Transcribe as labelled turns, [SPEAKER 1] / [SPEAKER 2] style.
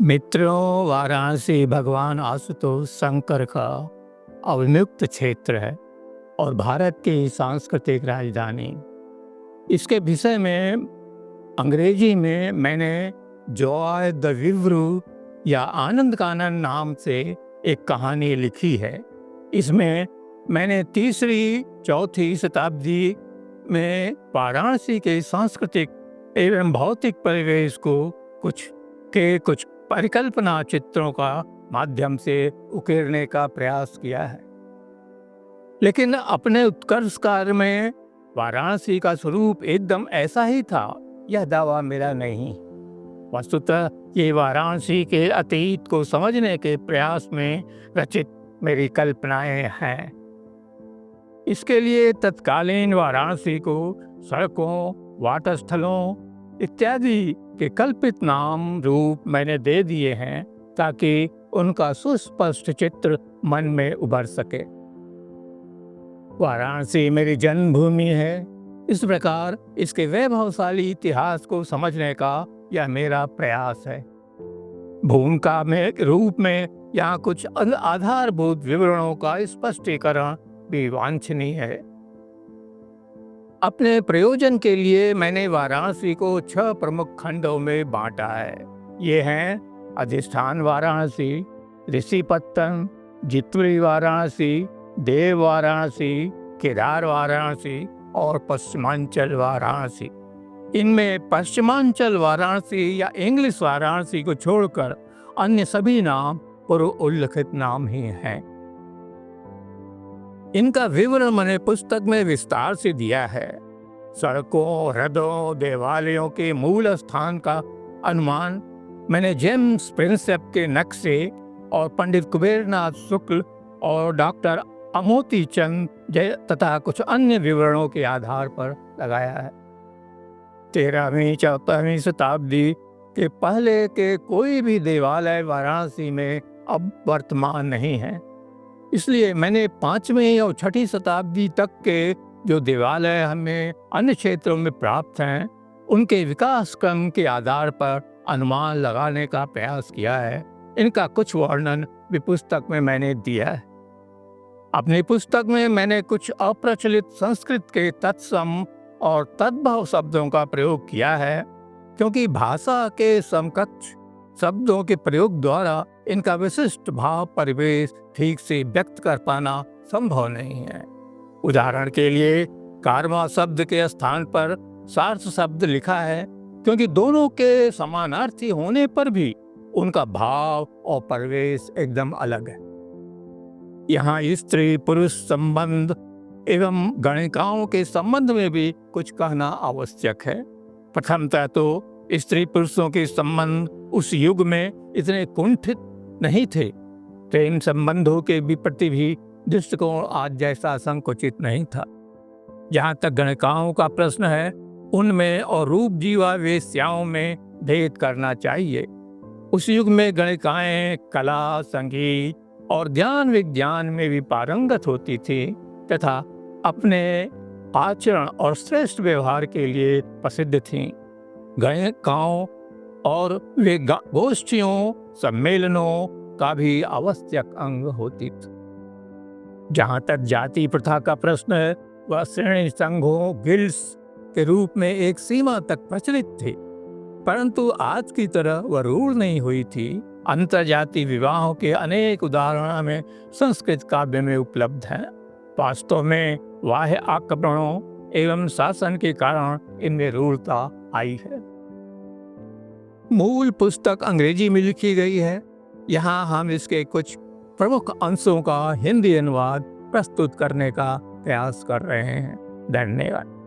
[SPEAKER 1] मित्रों, वाराणसी भगवान आशुतोष शंकर का अवमुक्त क्षेत्र है और भारत की सांस्कृतिक राजधानी। इसके विषय में अंग्रेजी में मैंने जॉय द विव्रू या आनंद कानन नाम से एक कहानी लिखी है। इसमें मैंने तीसरी चौथी शताब्दी में वाराणसी के सांस्कृतिक एवं भौतिक परिवेश को कुछ परिकल्पना चित्रों का माध्यम से उकेरने का प्रयास किया है। लेकिन अपने उत्कर्ष कार्य में वाराणसी का स्वरूप एकदम ऐसा ही था, यह दावा मेरा नहीं। वस्तुतः ये वाराणसी के अतीत को समझने के प्रयास में रचित मेरी कल्पनाएं हैं। इसके लिए तत्कालीन वाराणसी को सड़कों, वाटस्थलों इत्यादि के कल्पित नाम रूप मैंने दे दिए हैं ताकि उनका सुस्पष्ट चित्र मन में उभर सके। वाराणसी मेरी जन्मभूमि है। इस प्रकार इसके वैभवशाली इतिहास को समझने का यह मेरा प्रयास है। भूमिका में रूप में यहाँ कुछ आधारभूत विवरणों का स्पष्टीकरण भी वांछनीय है। अपने प्रयोजन के लिए मैंने वाराणसी को 6 प्रमुख खंडों में बांटा है। ये हैं अधिष्ठान वाराणसी, ऋषिपत्तन, जितवरी वाराणसी, देव वाराणसी, केदार वाराणसी और पश्चिमांचल वाराणसी। इनमें पश्चिमांचल वाराणसी या इंग्लिश वाराणसी को छोड़कर अन्य सभी नाम पूर्व उल्लिखित नाम ही हैं। इनका विवरण मैंने पुस्तक में विस्तार से दिया है। सड़कों, हृदयों, देवालयों के मूल स्थान का अनुमान मैंने जेम्स प्रिंसेप के नक्शे और पंडित कुबेरनाथ शुक्ल और डॉक्टर अमोती चंद तथा कुछ अन्य विवरणों के आधार पर लगाया है। 13वीं-14वीं शताब्दी के पहले के कोई भी देवालय वाराणसी में अब वर्तमान नहीं है। इसलिए मैंने 5वीं और 6ठी शताब्दी तक के जो देवालय हमें अन्य क्षेत्रों में प्राप्त हैं, उनके विकास क्रम के आधार पर अनुमान लगाने का प्रयास किया है। इनका कुछ वर्णन भी पुस्तक में मैंने दिया है। अपनी पुस्तक में मैंने कुछ अप्रचलित संस्कृत के तत्सम और तद्भव शब्दों का प्रयोग किया है, क्योंकि भाषा के समकक्ष शब्दों के प्रयोग द्वारा इनका विशिष्ट भाव परिवेश ठीक से व्यक्त कर पाना संभव नहीं है। उदाहरण के लिए कारवा शब्द के स्थान पर सार्थ शब्द लिखा है, क्योंकि दोनों के समानार्थी होने पर भी उनका भाव और परिवेश एकदम अलग है। यहाँ स्त्री पुरुष संबंध एवं गणिकाओं के संबंध में भी कुछ कहना आवश्यक है। प्रथमतः तो स्त्री पुरुषों के संबंध उस युग में इतने कुंठित नहीं थे। प्रेम संबंधों के प्रति भी दृष्टिकोण आज जैसा संकुचित नहीं था। जहाँ तक गणिकाओं का प्रश्न है, उनमें और रूप जीवा वेश्याओं में भेद करना चाहिए। उस युग में गणिकाएं कला, संगीत और ध्यान विज्ञान में भी पारंगत होती थी तथा अपने आचरण और श्रेष्ठ व्यवहार के लिए प्रसिद्ध थीं। गणिकाओं और वे गोष्ठियों, सम्मेलनों का भी आवश्यक अंग होती थी। जहाँ तक जाति प्रथा का प्रश्न है, वह श्रेणी संघों, गिल्ड्स के रूप में एक सीमा तक प्रचलित थी, परंतु आज की तरह वह रूढ़ नहीं हुई थी। अंतर्जातीय विवाहों के अनेक उदाहरण हमें संस्कृत काव्य में उपलब्ध हैं। वास्तव में बाह्य आक्रमणों एवं शासन के कारण इनमें रूढ़ता आई है। मूल पुस्तक अंग्रेजी में लिखी गई है। यहाँ हम इसके कुछ प्रमुख अंशों का हिंदी अनुवाद प्रस्तुत करने का प्रयास कर रहे हैं। धन्यवाद।